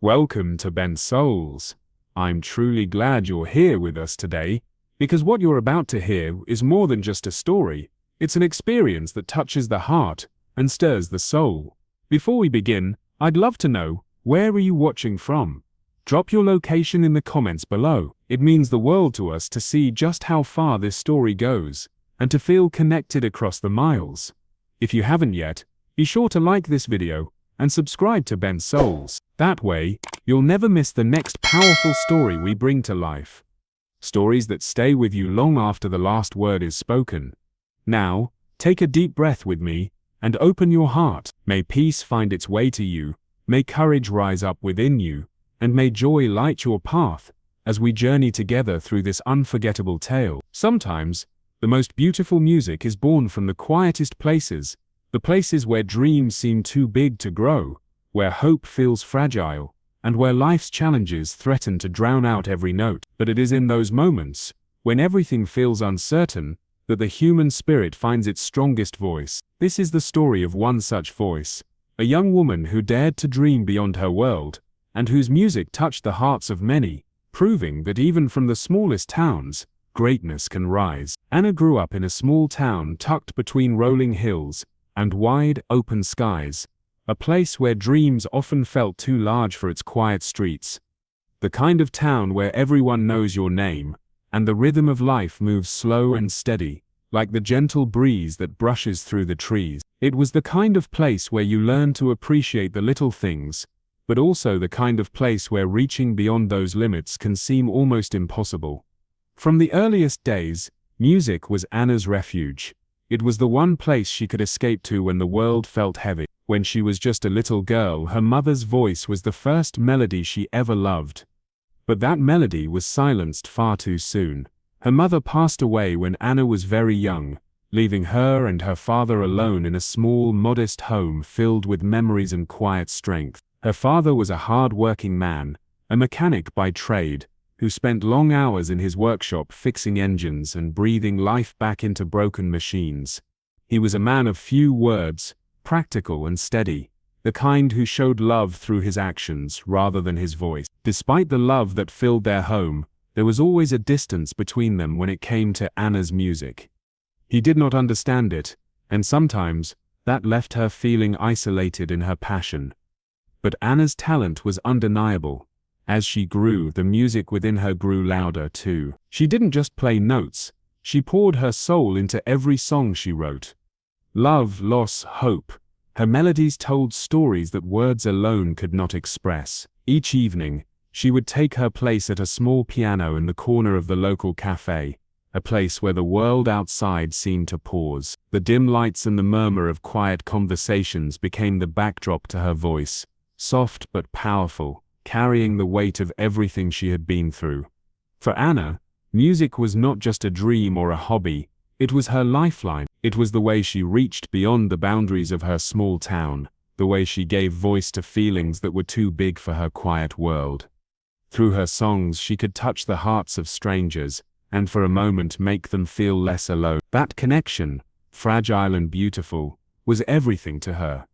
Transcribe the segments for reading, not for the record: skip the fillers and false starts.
Welcome to Ben Souls. I'm truly glad you're here with us today, because what you're about to hear is more than just a story. It's an experience that touches the heart and stirs the soul. Before we begin, I'd love to know, where are you watching from? Drop your location in the comments below. It means the world to us to see just how far this story goes, and to feel connected across the miles. If you haven't yet, be sure to like this video and subscribe to Ben Souls. That way, you'll never miss the next powerful story we bring to life. Stories that stay with you long after the last word is spoken. Now, take a deep breath with me and open your heart. May peace find its way to you, may courage rise up within you, and may joy light your path as we journey together through this unforgettable tale. Sometimes, the most beautiful music is born from the quietest places, the places where dreams seem too big to grow, where hope feels fragile, and where life's challenges threaten to drown out every note. But it is in those moments, when everything feels uncertain, that the human spirit finds its strongest voice. This is the story of one such voice, a young woman who dared to dream beyond her world, and whose music touched the hearts of many, proving that even from the smallest towns, greatness can rise. Anna grew up in a small town tucked between rolling hills and wide, open skies, a place where dreams often felt too large for its quiet streets. The kind of town where everyone knows your name, and the rhythm of life moves slow and steady, like the gentle breeze that brushes through the trees. It was the kind of place where you learn to appreciate the little things, but also the kind of place where reaching beyond those limits can seem almost impossible. From the earliest days, music was Anna's refuge. It was the one place she could escape to when the world felt heavy. When she was just a little girl, her mother's voice was the first melody she ever loved. But that melody was silenced far too soon. Her mother passed away when Anna was very young, leaving her and her father alone in a small, modest home filled with memories and quiet strength. Her father was a hard-working man, a mechanic by trade, who spent long hours in his workshop fixing engines and breathing life back into broken machines. He was a man of few words, practical and steady, the kind who showed love through his actions rather than his voice. Despite the love that filled their home, there was always a distance between them when it came to Anna's music. He did not understand it, and sometimes that left her feeling isolated in her passion. But Anna's talent was undeniable. As she grew, the music within her grew louder too. She didn't just play notes, she poured her soul into every song she wrote. Love, loss, hope. Her melodies told stories that words alone could not express. Each evening, she would take her place at a small piano in the corner of the local cafe, a place where the world outside seemed to pause. The dim lights and the murmur of quiet conversations became the backdrop to her voice, soft but powerful, carrying the weight of everything she had been through. For Anna, music was not just a dream or a hobby, it was her lifeline. It was the way she reached beyond the boundaries of her small town, the way she gave voice to feelings that were too big for her quiet world. Through her songs, she could touch the hearts of strangers, and for a moment make them feel less alone. That connection, fragile and beautiful, was everything to her.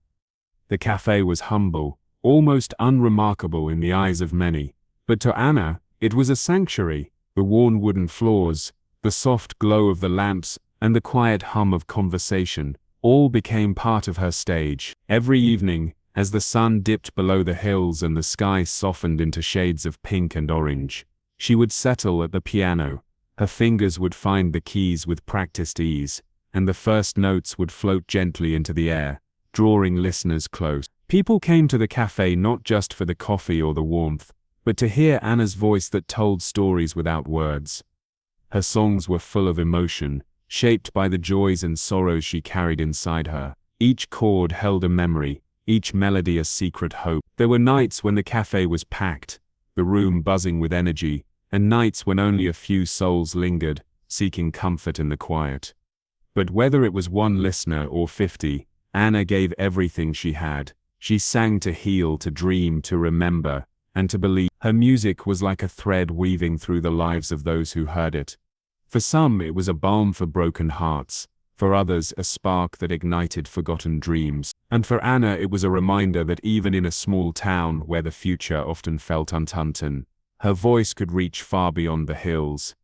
The cafe was humble, almost unremarkable in the eyes of many, but to Anna, it was a sanctuary. The worn wooden floors, the soft glow of the lamps, and the quiet hum of conversation, all became part of her stage. Every evening, as the sun dipped below the hills and the sky softened into shades of pink and orange, she would settle at the piano. Her fingers would find the keys with practiced ease, and the first notes would float gently into the air, drawing listeners close. People came to the cafe not just for the coffee or the warmth, but to hear Anna's voice that told stories without words. Her songs were full of emotion, shaped by the joys and sorrows she carried inside her. Each chord held a memory, each melody a secret hope. There were nights when the cafe was packed, the room buzzing with energy, and nights when only a few souls lingered, seeking comfort in the quiet. But whether it was one listener or 50, Anna gave everything she had. She sang to heal, to dream, to remember, and to believe. Her music was like a thread weaving through the lives of those who heard it. For some, it was a balm for broken hearts. For others, a spark that ignited forgotten dreams. And for Anna, it was a reminder that even in a small town where the future often felt uncertain, her voice could reach far beyond the hills.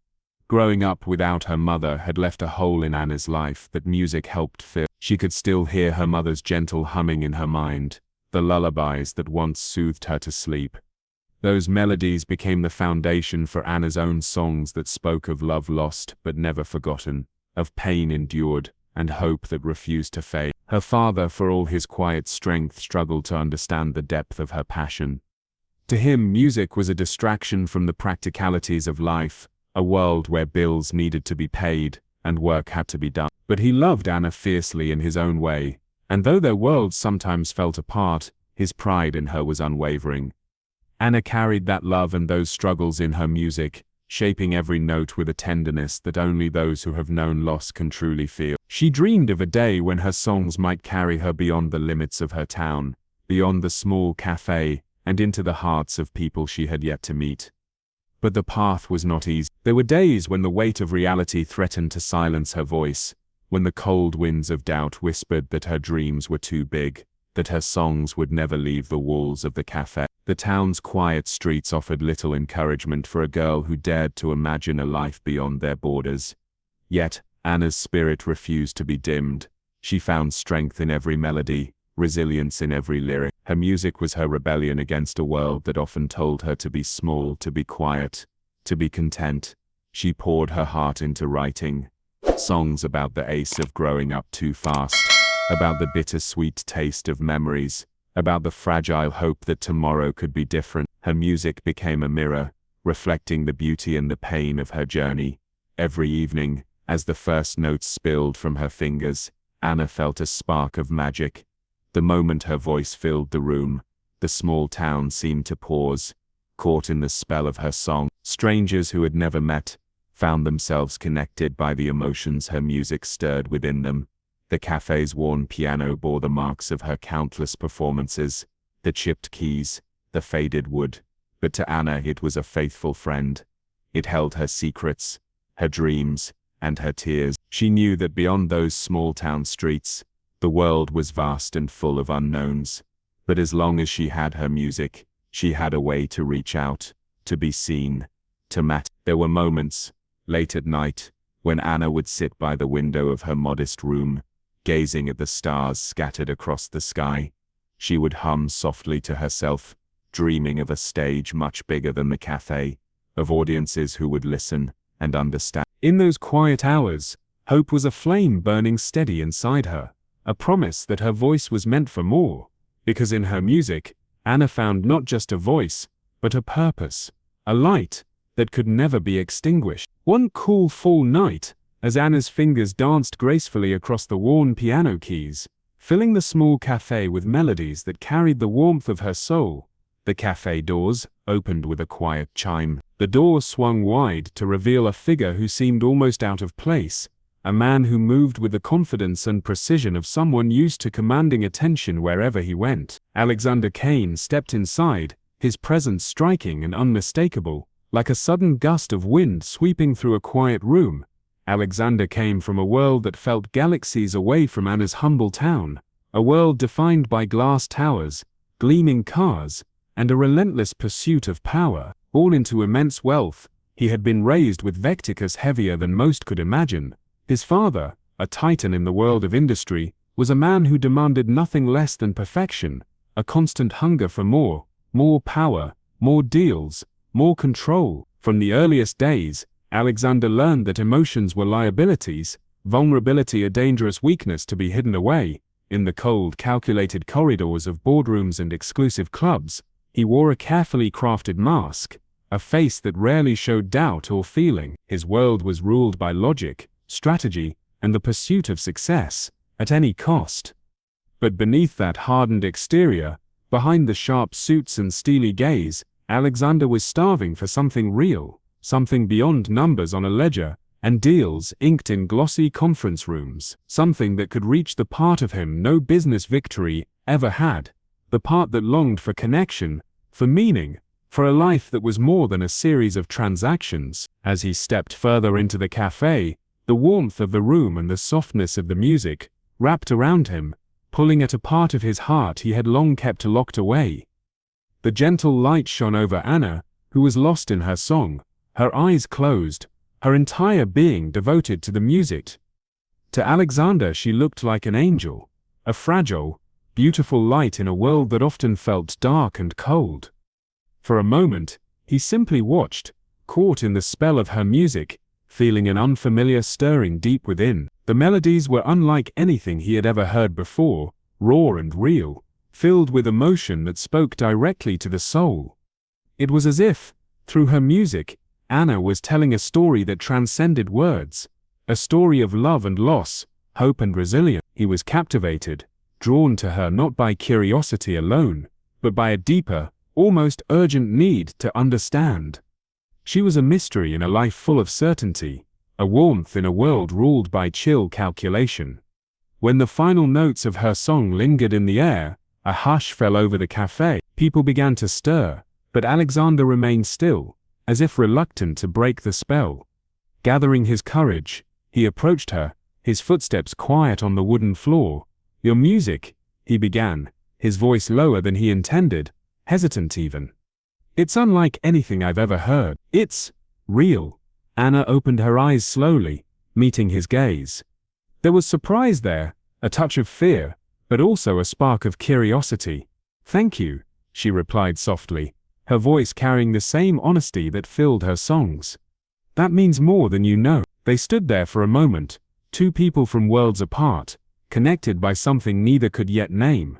Growing up without her mother had left a hole in Anna's life that music helped fill. She could still hear her mother's gentle humming in her mind, the lullabies that once soothed her to sleep. Those melodies became the foundation for Anna's own songs that spoke of love lost but never forgotten, of pain endured, and hope that refused to fade. Her father, for all his quiet strength, struggled to understand the depth of her passion. To him, music was a distraction from the practicalities of life, a world where bills needed to be paid and work had to be done. But he loved Anna fiercely in his own way, and though their worlds sometimes fell apart, his pride in her was unwavering. Anna carried that love and those struggles in her music, shaping every note with a tenderness that only those who have known loss can truly feel. She dreamed of a day when her songs might carry her beyond the limits of her town, beyond the small cafe, and into the hearts of people she had yet to meet. But the path was not easy. There were days when the weight of reality threatened to silence her voice, when the cold winds of doubt whispered that her dreams were too big, that her songs would never leave the walls of the cafe. The town's quiet streets offered little encouragement for a girl who dared to imagine a life beyond their borders. Yet, Anna's spirit refused to be dimmed. She found strength in every melody, resilience in every lyric. Her music was her rebellion against a world that often told her to be small, to be quiet, to be content. She poured her heart into writing songs about the ache of growing up too fast, about the bittersweet taste of memories, about the fragile hope that tomorrow could be different. Her music became a mirror, reflecting the beauty and the pain of her journey. Every evening, as the first notes spilled from her fingers, Anna felt a spark of magic. The moment her voice filled the room, the small town seemed to pause, caught in the spell of her song. Strangers who had never met found themselves connected by the emotions her music stirred within them. The cafe's worn piano bore the marks of her countless performances, the chipped keys, the faded wood. But to Anna it was a faithful friend. It held her secrets, her dreams, and her tears. She knew that beyond those small-town streets, the world was vast and full of unknowns. But as long as she had her music, she had a way to reach out, to be seen, to matter. There were moments, late at night, when Anna would sit by the window of her modest room, gazing at the stars scattered across the sky. She would hum softly to herself, dreaming of a stage much bigger than the cafe, of audiences who would listen and understand. In those quiet hours, hope was a flame burning steady inside her, a promise that her voice was meant for more, because in her music, Anna found not just a voice, but a purpose, a light that could never be extinguished. One cool fall night, as Anna's fingers danced gracefully across the worn piano keys, filling the small cafe with melodies that carried the warmth of her soul, the cafe doors opened with a quiet chime. The door swung wide to reveal a figure who seemed almost out of place, a man who moved with the confidence and precision of someone used to commanding attention wherever he went. Alexander Kane stepped inside, his presence striking and unmistakable, like a sudden gust of wind sweeping through a quiet room. Alexander came from a world that felt galaxies away from Anna's humble town, a world defined by glass towers, gleaming cars, and a relentless pursuit of power. Born into immense wealth, he had been raised with vecticus heavier than most could imagine. His father, a titan in the world of industry, was a man who demanded nothing less than perfection, a constant hunger for more power, more deals, more control. From the earliest days, Alexander learned that emotions were liabilities, vulnerability a dangerous weakness to be hidden away. In the cold, calculated corridors of boardrooms and exclusive clubs, he wore a carefully crafted mask, a face that rarely showed doubt or feeling. His world was ruled by logic, strategy, and the pursuit of success, at any cost. But beneath that hardened exterior, behind the sharp suits and steely gaze, Alexander was starving for something real, something beyond numbers on a ledger and deals inked in glossy conference rooms, something that could reach the part of him no business victory ever had, the part that longed for connection, for meaning, for a life that was more than a series of transactions. As he stepped further into the cafe, The warmth of the room and the softness of the music wrapped around him, pulling at a part of his heart he had long kept locked away. The gentle light shone over Anna, who was lost in her song, her eyes closed, her entire being devoted to the music. To Alexander she looked like an angel, a fragile, beautiful light in a world that often felt dark and cold. For a moment, he simply watched, caught in the spell of her music, feeling an unfamiliar stirring deep within. The melodies were unlike anything he had ever heard before, raw and real, filled with emotion that spoke directly to the soul. It was as if, through her music, Anna was telling a story that transcended words, a story of love and loss, hope and resilience. He was captivated, drawn to her not by curiosity alone, but by a deeper, almost urgent need to understand. She was a mystery in a life full of certainty, a warmth in a world ruled by chill calculation. When the final notes of her song lingered in the air, a hush fell over the cafe. People began to stir, but Alexander remained still, as if reluctant to break the spell. Gathering his courage, he approached her, his footsteps quiet on the wooden floor. "Your music," he began, his voice lower than he intended, hesitant even. "It's unlike anything I've ever heard. It's real." Anna opened her eyes slowly, meeting his gaze. There was surprise there, a touch of fear, but also a spark of curiosity. "Thank you," she replied softly, her voice carrying the same honesty that filled her songs. "That means more than you know." They stood there for a moment, two people from worlds apart, connected by something neither could yet name.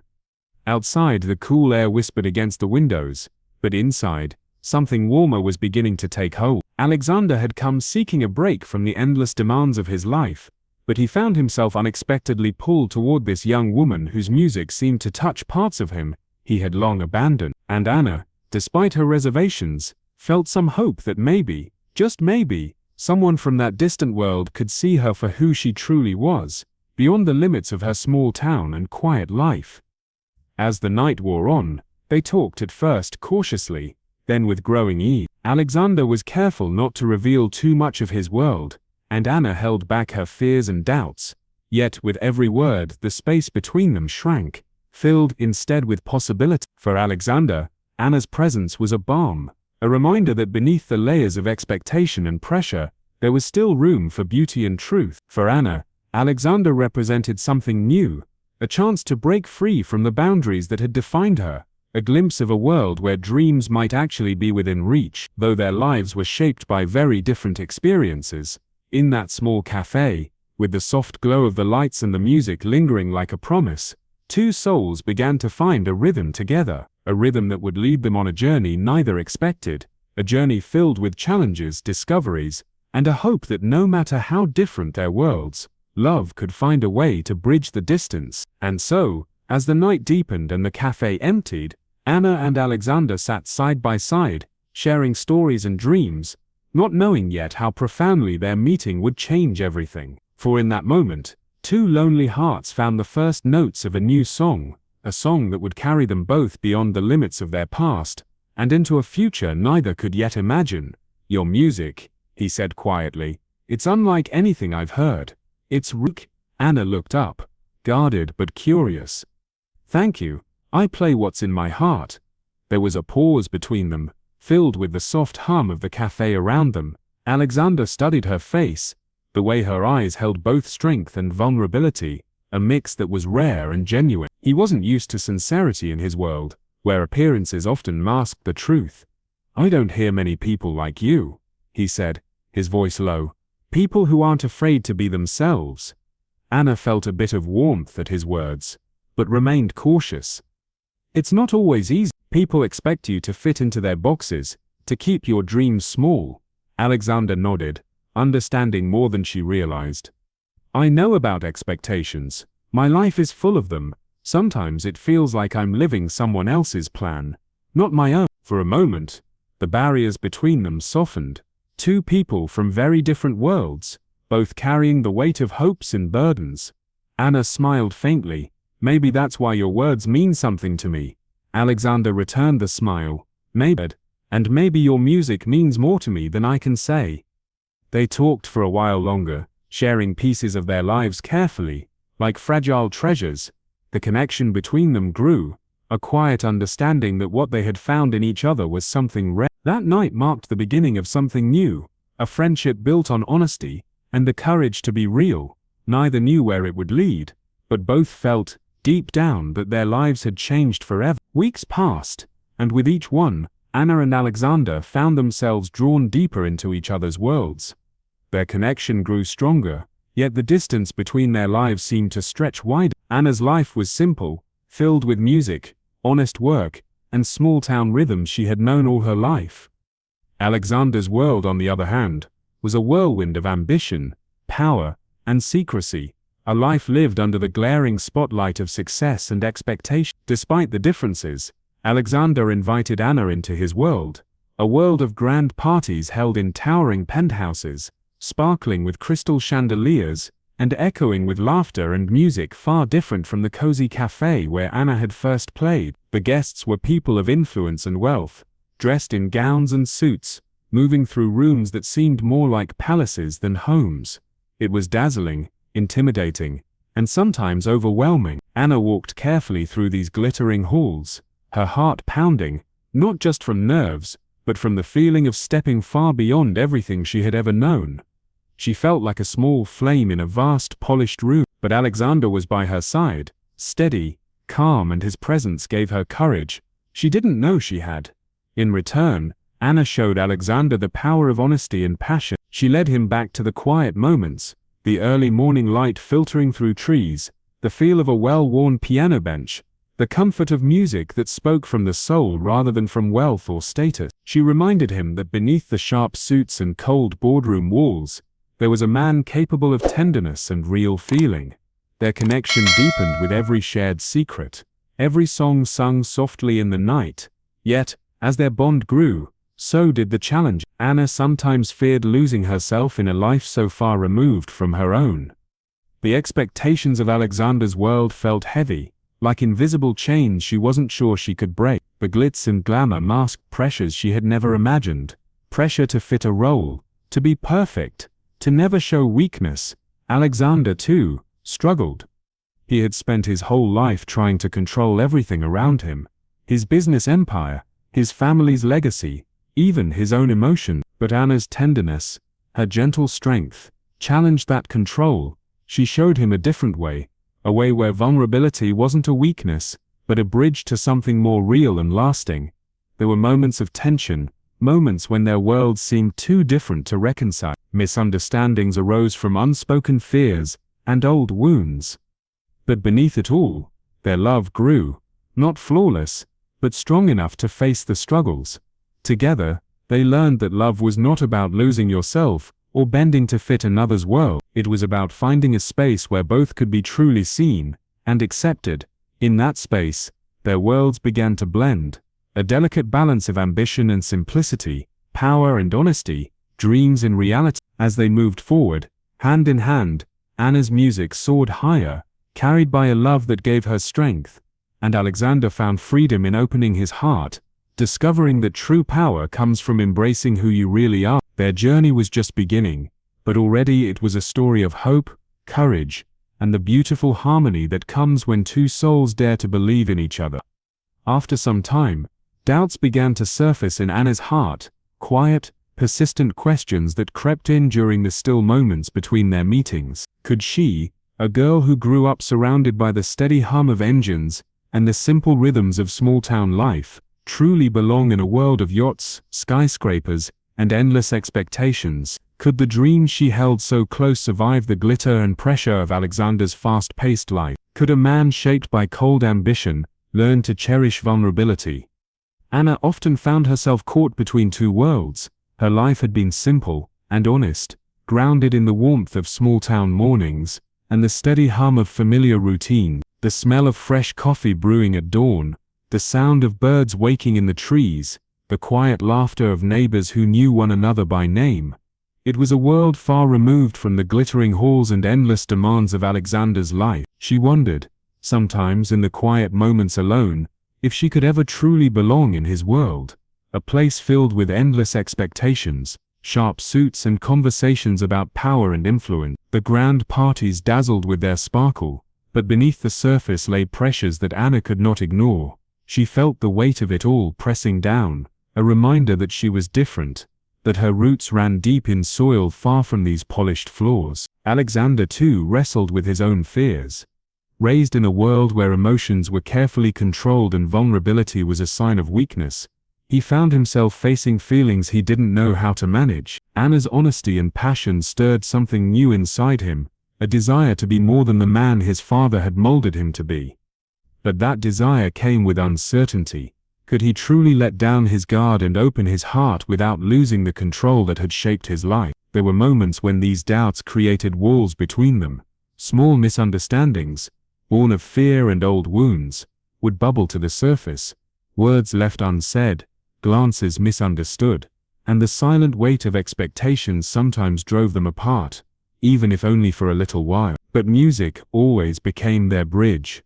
Outside, the cool air whispered against the windows, but inside, something warmer was beginning to take hold. Alexander had come seeking a break from the endless demands of his life, but he found himself unexpectedly pulled toward this young woman whose music seemed to touch parts of him he had long abandoned. And Anna, despite her reservations, felt some hope that maybe, just maybe, someone from that distant world could see her for who she truly was, beyond the limits of her small town and quiet life. As the night wore on, they talked at first cautiously, then with growing ease. Alexander was careful not to reveal too much of his world, and Anna held back her fears and doubts. Yet with every word, the space between them shrank, filled instead with possibility. For Alexander, Anna's presence was a balm, a reminder that beneath the layers of expectation and pressure, there was still room for beauty and truth. For Anna, Alexander represented something new, a chance to break free from the boundaries that had defined her, a glimpse of a world where dreams might actually be within reach. Though their lives were shaped by very different experiences, in that small cafe, with the soft glow of the lights and the music lingering like a promise, two souls began to find a rhythm together, a rhythm that would lead them on a journey neither expected, a journey filled with challenges, discoveries, and a hope that no matter how different their worlds, love could find a way to bridge the distance. And so, as the night deepened and the cafe emptied, Anna and Alexander sat side by side, sharing stories and dreams, not knowing yet how profoundly their meeting would change everything. For in that moment, two lonely hearts found the first notes of a new song, a song that would carry them both beyond the limits of their past, and into a future neither could yet imagine. "Your music," he said quietly, "it's unlike anything I've heard. It's real." Anna looked up, guarded but curious. "Thank you, I play what's in my heart." There was a pause between them, filled with the soft hum of the cafe around them. Alexander studied her face, the way her eyes held both strength and vulnerability, a mix that was rare and genuine. He wasn't used to sincerity in his world, where appearances often masked the truth. "I don't hear many people like you," he said, his voice low. "People who aren't afraid to be themselves." Anna felt a bit of warmth at his words, but remained cautious. "It's not always easy. People expect you to fit into their boxes, to keep your dreams small." Alexander nodded, understanding more than she realized. "I know about expectations. My life is full of them. Sometimes it feels like I'm living someone else's plan, not my own." For a moment, the barriers between them softened. Two people from very different worlds, both carrying the weight of hopes and burdens. Anna smiled faintly. "Maybe that's why your words mean something to me." Alexander returned the smile. "Maybe, and maybe your music means more to me than I can say." They talked for a while longer, sharing pieces of their lives carefully, like fragile treasures. The connection between them grew, a quiet understanding that what they had found in each other was something rare. That night marked the beginning of something new, a friendship built on honesty and the courage to be real. Neither knew where it would lead, but both felt, deep down, that their lives had changed forever. Weeks passed, and with each one, Anna and Alexander found themselves drawn deeper into each other's worlds. Their connection grew stronger, yet the distance between their lives seemed to stretch wider. Anna's life was simple, filled with music, honest work, and small-town rhythms she had known all her life. Alexander's world, on the other hand, was a whirlwind of ambition, power, and secrecy, a life lived under the glaring spotlight of success and expectation. Despite the differences, Alexander invited Anna into his world, a world of grand parties held in towering penthouses, sparkling with crystal chandeliers, and echoing with laughter and music far different from the cozy cafe where Anna had first played. The guests were people of influence and wealth, dressed in gowns and suits, moving through rooms that seemed more like palaces than homes. It was dazzling, intimidating, and sometimes overwhelming. Anna walked carefully through these glittering halls, her heart pounding, not just from nerves, but from the feeling of stepping far beyond everything she had ever known. She felt like a small flame in a vast, polished room, but Alexander was by her side, steady, calm, and his presence gave her courage she didn't know she had. In return, Anna showed Alexander the power of honesty and passion. She led him back to the quiet moments, the early morning light filtering through trees, the feel of a well-worn piano bench, the comfort of music that spoke from the soul rather than from wealth or status. She reminded him that beneath the sharp suits and cold boardroom walls, there was a man capable of tenderness and real feeling. Their connection deepened with every shared secret, every song sung softly in the night. Yet, as their bond grew, so did the challenge. Anna sometimes feared losing herself in a life so far removed from her own. The expectations of Alexander's world felt heavy, like invisible chains she wasn't sure she could break. The glitz and glamour masked pressures she had never imagined. Pressure to fit a role, to be perfect, to never show weakness. Alexander, too, struggled. He had spent his whole life trying to control everything around him, his business empire, his family's legacy, even his own emotion. But Anna's tenderness, her gentle strength, challenged that control. She showed him a different way, a way where vulnerability wasn't a weakness, but a bridge to something more real and lasting. There were moments of tension, moments when their worlds seemed too different to reconcile. Misunderstandings arose from unspoken fears and old wounds. But beneath it all, their love grew, not flawless, but strong enough to face the struggles. Together, they learned that love was not about losing yourself or bending to fit another's world. It was about finding a space where both could be truly seen and accepted. In that space, their worlds began to blend, a delicate balance of ambition and simplicity, power and honesty, dreams and reality. As they moved forward, hand in hand, Anna's music soared higher, carried by a love that gave her strength, and Alexander found freedom in opening his heart, discovering that true power comes from embracing who you really are. Their journey was just beginning, but already it was a story of hope, courage, and the beautiful harmony that comes when two souls dare to believe in each other. After some time, doubts began to surface in Anna's heart, quiet, persistent questions that crept in during the still moments between their meetings. Could she, a girl who grew up surrounded by the steady hum of engines and the simple rhythms of small-town life, truly belong in a world of yachts, skyscrapers, and endless expectations? Could the dreams she held so close survive the glitter and pressure of Alexander's fast-paced life? Could a man shaped by cold ambition learn to cherish vulnerability? Anna often found herself caught between two worlds. Her life had been simple and honest, grounded in the warmth of small-town mornings and the steady hum of familiar routine, the smell of fresh coffee brewing at dawn, the sound of birds waking in the trees, the quiet laughter of neighbors who knew one another by name. It was a world far removed from the glittering halls and endless demands of Alexander's life. She wondered, sometimes in the quiet moments alone, if she could ever truly belong in his world, a place filled with endless expectations, sharp suits and conversations about power and influence. The grand parties dazzled with their sparkle, but beneath the surface lay pressures that Anna could not ignore. She felt the weight of it all pressing down, a reminder that she was different, that her roots ran deep in soil far from these polished floors. Alexander too wrestled with his own fears. Raised in a world where emotions were carefully controlled and vulnerability was a sign of weakness, he found himself facing feelings he didn't know how to manage. Anna's honesty and passion stirred something new inside him, a desire to be more than the man his father had molded him to be. But that desire came with uncertainty. Could he truly let down his guard and open his heart without losing the control that had shaped his life? There were moments when these doubts created walls between them. Small misunderstandings, born of fear and old wounds, would bubble to the surface. Words left unsaid, glances misunderstood, and the silent weight of expectations sometimes drove them apart, even if only for a little while. But music always became their bridge.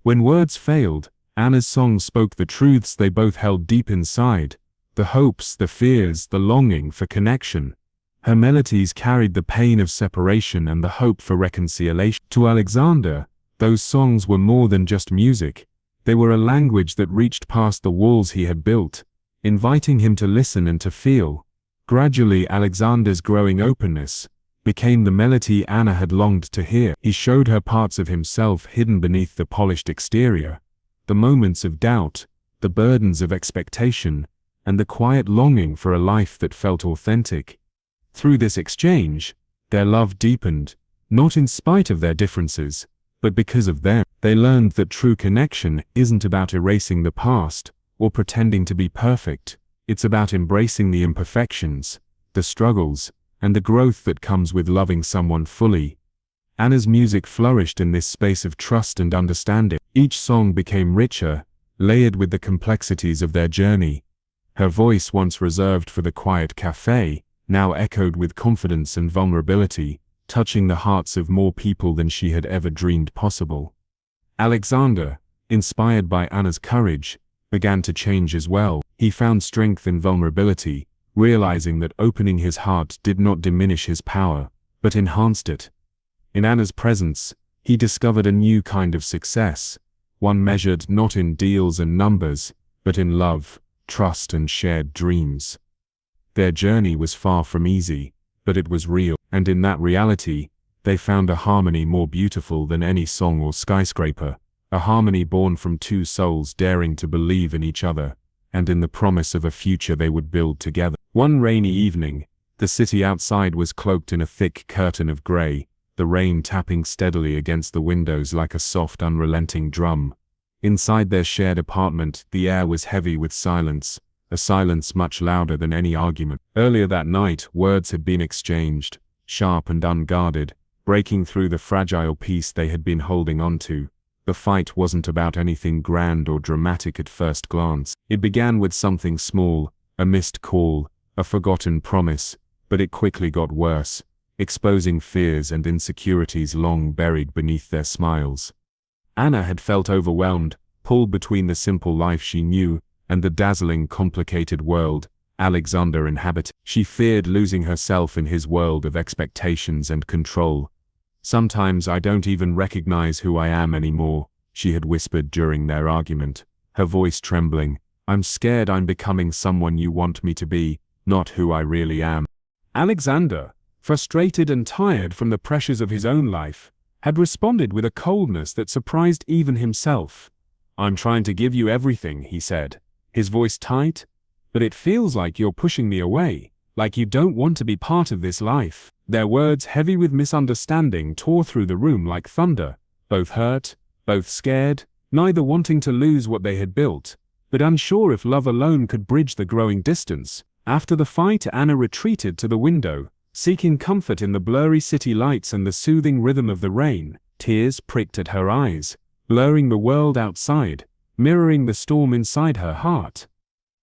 When words failed, Anna's songs spoke the truths they both held deep inside, the hopes, the fears, the longing for connection. Her melodies carried the pain of separation and the hope for reconciliation. To Alexander, those songs were more than just music. They were a language that reached past the walls he had built, inviting him to listen and to feel. Gradually, Alexander's growing openness became the melody Anna had longed to hear. He showed her parts of himself hidden beneath the polished exterior, the moments of doubt, the burdens of expectation, and the quiet longing for a life that felt authentic. Through this exchange, their love deepened, not in spite of their differences, but because of them. They learned that true connection isn't about erasing the past or pretending to be perfect. It's about embracing the imperfections, the struggles, and the growth that comes with loving someone fully. Anna's music flourished in this space of trust and understanding. Each song became richer, layered with the complexities of their journey. Her voice, once reserved for the quiet cafe, now echoed with confidence and vulnerability, touching the hearts of more people than she had ever dreamed possible. Alexander, inspired by Anna's courage, began to change as well. He found strength in vulnerability, realizing that opening his heart did not diminish his power, but enhanced it. In Anna's presence, he discovered a new kind of success, one measured not in deals and numbers, but in love, trust, and shared dreams. Their journey was far from easy, but it was real, and in that reality, they found a harmony more beautiful than any song or skyscraper, a harmony born from two souls daring to believe in each other, and in the promise of a future they would build together. One rainy evening, the city outside was cloaked in a thick curtain of grey, the rain tapping steadily against the windows like a soft, unrelenting drum. Inside their shared apartment, the air was heavy with silence, a silence much louder than any argument. Earlier that night, words had been exchanged, sharp and unguarded, breaking through the fragile peace they had been holding on to. The fight wasn't about anything grand or dramatic at first glance. It began with something small, a missed call, a forgotten promise, but it quickly got worse, exposing fears and insecurities long buried beneath their smiles. Anna had felt overwhelmed, pulled between the simple life she knew and the dazzling, complicated world Alexander inhabited. She feared losing herself in his world of expectations and control. "Sometimes I don't even recognize who I am anymore," she had whispered during their argument, her voice trembling. "I'm scared I'm becoming someone you want me to be, not who I really am." Alexander, frustrated and tired from the pressures of his own life, had responded with a coldness that surprised even himself. "I'm trying to give you everything," he said, his voice tight, "but it feels like you're pushing me away, like you don't want to be part of this life." Their words, heavy with misunderstanding, tore through the room like thunder, both hurt, both scared, neither wanting to lose what they had built, but unsure if love alone could bridge the growing distance. After the fight, Anna retreated to the window, seeking comfort in the blurry city lights and the soothing rhythm of the rain. Tears pricked at her eyes, blurring the world outside, mirroring the storm inside her heart.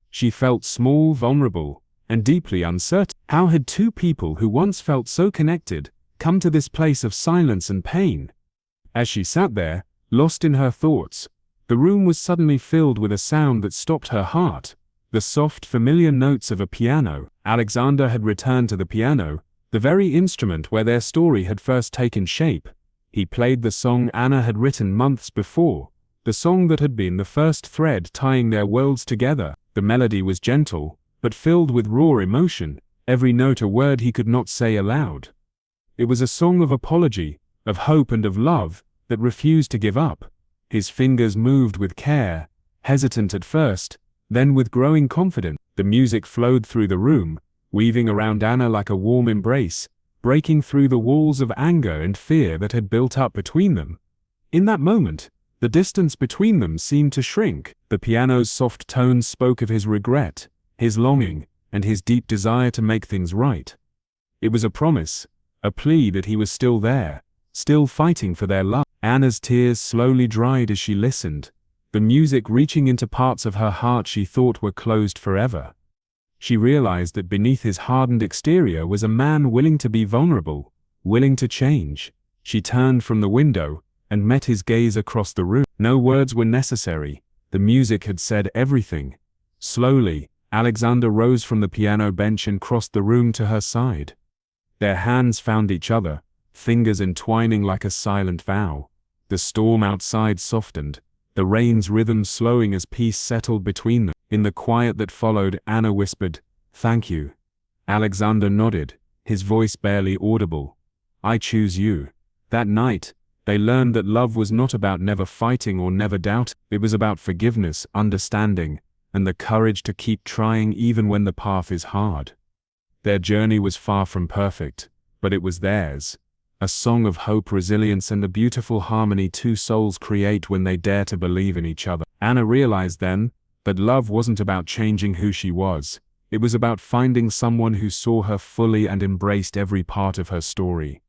She felt small, vulnerable, and deeply uncertain. How had two people who once felt so connected come to this place of silence and pain? As she sat there, lost in her thoughts, the room was suddenly filled with a sound that stopped her heart, The soft, familiar notes of a piano. Alexander had returned to the piano, the very instrument where their story had first taken shape. He played the song Anna had written months before, the song that had been the first thread tying their worlds together. The melody was gentle, but filled with raw emotion, every note a word he could not say aloud. It was a song of apology, of hope and of love, that refused to give up. His fingers moved with care, hesitant at first, then with growing confidence. The music flowed through the room, weaving around Anna like a warm embrace, breaking through the walls of anger and fear that had built up between them. In that moment, the distance between them seemed to shrink. The piano's soft tones spoke of his regret, his longing, and his deep desire to make things right. It was a promise, a plea that he was still there, still fighting for their love. Anna's tears slowly dried as she listened, the music reaching into parts of her heart she thought were closed forever. She realized that beneath his hardened exterior was a man willing to be vulnerable, willing to change. She turned from the window and met his gaze across the room. No words were necessary. The music had said everything. Slowly, Alexander rose from the piano bench and crossed the room to her side. Their hands found each other, fingers entwining like a silent vow. The storm outside softened, the rain's rhythm slowing as peace settled between them. In the quiet that followed, Anna whispered, "Thank you." Alexander nodded, his voice barely audible. "I choose you." That night, they learned that love was not about never fighting or never doubting. It was about forgiveness, understanding, and the courage to keep trying even when the path is hard. Their journey was far from perfect, but it was theirs. A song of hope, resilience, and the beautiful harmony two souls create when they dare to believe in each other. Anna realized then that love wasn't about changing who she was. It was about finding someone who saw her fully and embraced every part of her story.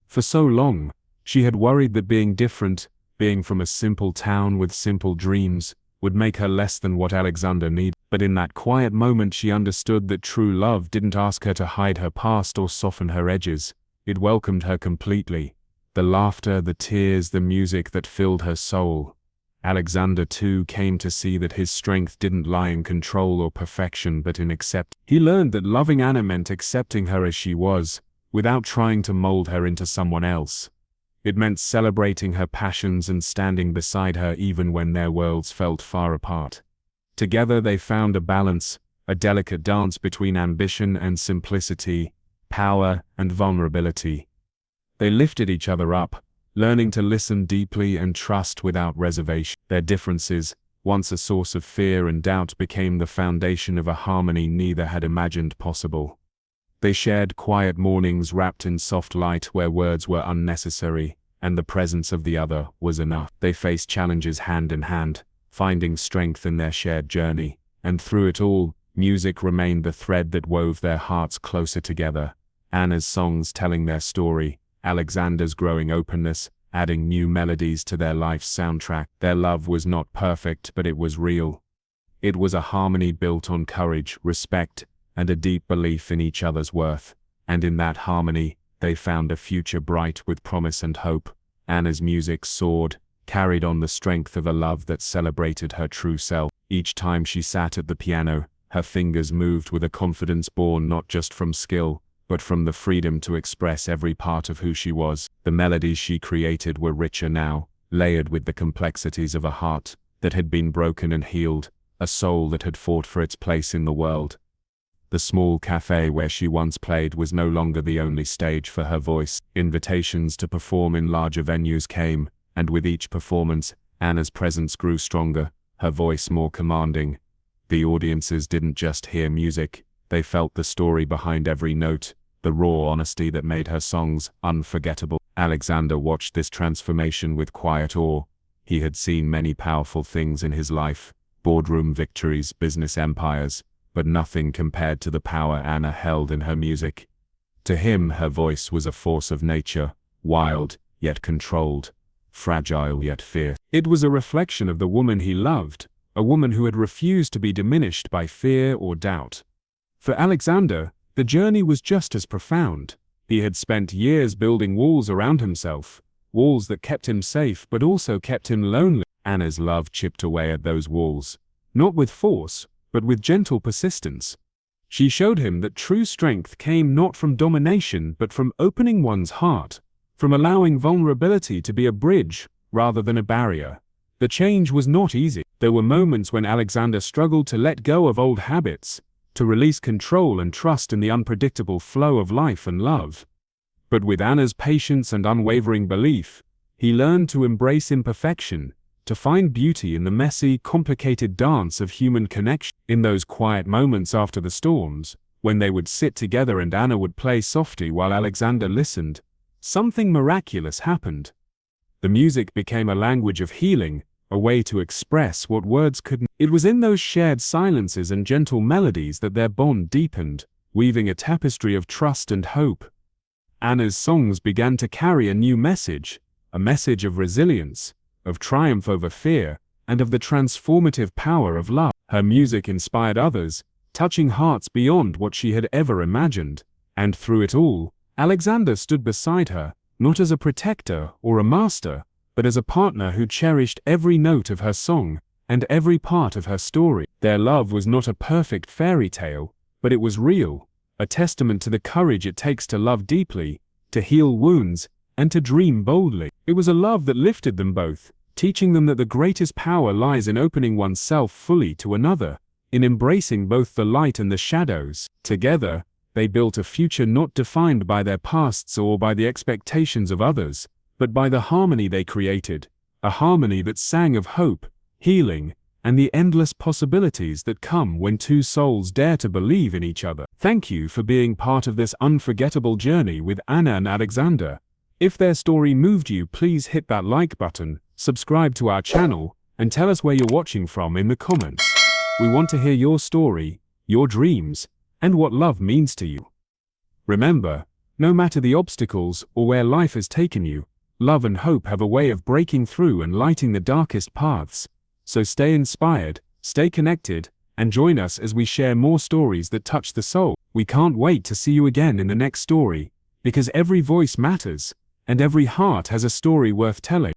For so long, she had worried that being different, being from a simple town with simple dreams, would make her less than what Alexander needed. But in that quiet moment she understood that true love didn't ask her to hide her past or soften her edges. It welcomed her completely. The laughter, the tears, the music that filled her soul. Alexander too came to see that his strength didn't lie in control or perfection but in acceptance. He learned that loving Anna meant accepting her as she was, without trying to mold her into someone else. It meant celebrating her passions and standing beside her even when their worlds felt far apart. Together they found a balance, a delicate dance between ambition and simplicity, power and vulnerability. They lifted each other up, learning to listen deeply and trust without reservation. Their differences, once a source of fear and doubt, became the foundation of a harmony neither had imagined possible. They shared quiet mornings wrapped in soft light where words were unnecessary, and the presence of the other was enough. They faced challenges hand in hand, finding strength in their shared journey, and through it all, music remained the thread that wove their hearts closer together. Anna's songs telling their story, Alexander's growing openness, adding new melodies to their life's soundtrack. Their love was not perfect, but it was real. It was a harmony built on courage, respect, and a deep belief in each other's worth. And in that harmony, they found a future bright with promise and hope. Anna's music soared, carried on the strength of a love that celebrated her true self. Each time she sat at the piano, her fingers moved with a confidence born not just from skill, but from the freedom to express every part of who she was. The melodies she created were richer now, layered with the complexities of a heart that had been broken and healed, a soul that had fought for its place in the world. The small cafe where she once played was no longer the only stage for her voice. Invitations to perform in larger venues came, and with each performance, Anna's presence grew stronger, her voice more commanding. The audiences didn't just hear music, they felt the story behind every note, the raw honesty that made her songs unforgettable. Alexander watched this transformation with quiet awe. He had seen many powerful things in his life, boardroom victories, business empires, but nothing compared to the power Anna held in her music. To him, her voice was a force of nature, wild, yet controlled, fragile yet fierce. It was a reflection of the woman he loved, a woman who had refused to be diminished by fear or doubt. For Alexander, the journey was just as profound. He had spent years building walls around himself, walls that kept him safe but also kept him lonely. Anna's love chipped away at those walls, not with force, but with gentle persistence. She showed him that true strength came not from domination but from opening one's heart, from allowing vulnerability to be a bridge rather than a barrier. The change was not easy. There were moments when Alexander struggled to let go of old habits, to release control and trust in the unpredictable flow of life and love. But with Anna's patience and unwavering belief, he learned to embrace imperfection, to find beauty in the messy, complicated dance of human connection. In those quiet moments after the storms, when they would sit together and Anna would play softly while Alexander listened, something miraculous happened. The music became a language of healing, a way to express what words couldn't. It was in those shared silences and gentle melodies that their bond deepened, weaving a tapestry of trust and hope. Anna's songs began to carry a new message, a message of resilience, of triumph over fear, and of the transformative power of love. Her music inspired others, touching hearts beyond what she had ever imagined, and through it all, Alexander stood beside her, not as a protector or a master, but as a partner who cherished every note of her song and every part of her story. Their love was not a perfect fairy tale, but it was real, a testament to the courage it takes to love deeply, to heal wounds, and to dream boldly. It was a love that lifted them both, teaching them that the greatest power lies in opening oneself fully to another, in embracing both the light and the shadows. Together, they built a future not defined by their pasts or by the expectations of others, but by the harmony they created, a harmony that sang of hope, healing, and the endless possibilities that come when two souls dare to believe in each other. Thank you for being part of this unforgettable journey with Anna and Alexander. If their story moved you, please hit that like button, subscribe to our channel, and tell us where you're watching from in the comments. We want to hear your story, your dreams, and what love means to you. Remember, no matter the obstacles or where life has taken you, love and hope have a way of breaking through and lighting the darkest paths. So stay inspired, stay connected, and join us as we share more stories that touch the soul. We can't wait to see you again in the next story, because every voice matters, and every heart has a story worth telling.